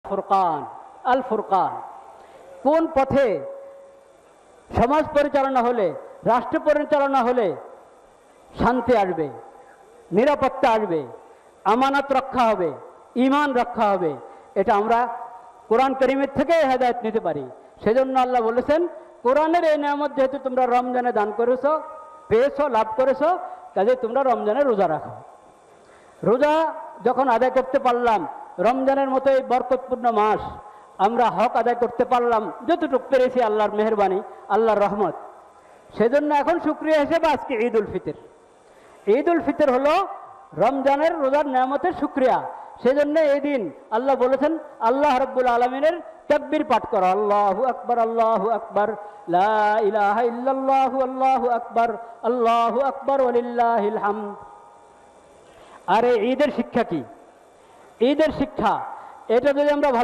ফুরকান, আল ফুরকান। কোন পথে সমাজ পরিচালনা হলে, রাষ্ট্র পরিচালনা হলে শান্তি আসবে, নিরাপত্তা আসবে, আমানত রক্ষা হবে, ঈমান রক্ষা হবে, এটা আমরা কোরআন কারীমের থেকে হেদায়েত নিতে পারি। সেজন্য আল্লাহ বলেছেন, কোরআনের এই নিয়ামত যেহেতু তোমরা রমজানে দান করেছো, পেয়েছো, লাভ করেছো, কাজে তোমরা রমজানে রোজা রাখো। রোজা যখন আদায় করতে পারলাম, রমজানের মতো এই বরকতপূর্ণ মাস আমরা হক আদায় করতে পারলাম যতটুকু পেরেছি, আল্লাহর মেহেরবানি, আল্লাহর রহমত। সেজন্য এখন শুকরিয়া হিসেবে আজকে ঈদ উল ফিতর। ঈদ উল ফিতর হলো রমজানের রোজার নিয়ামতের শুকরিয়া। সেজন্য এই দিন আল্লাহ বলেছেন, আল্লাহ রাব্বুল আলামিনের তাকবীর পাঠ করো, আল্লাহু আকবার, আল্লাহু আকবার, লা ইলাহা ইল্লাল্লাহু, আল্লাহু আকবার, আল্লাহু আকবার, ওয়ালিল্লাহিল হামদ। আর এই ঈদের শিক্ষা কি? ঈদের শিক্ষা এটা যদি আমরা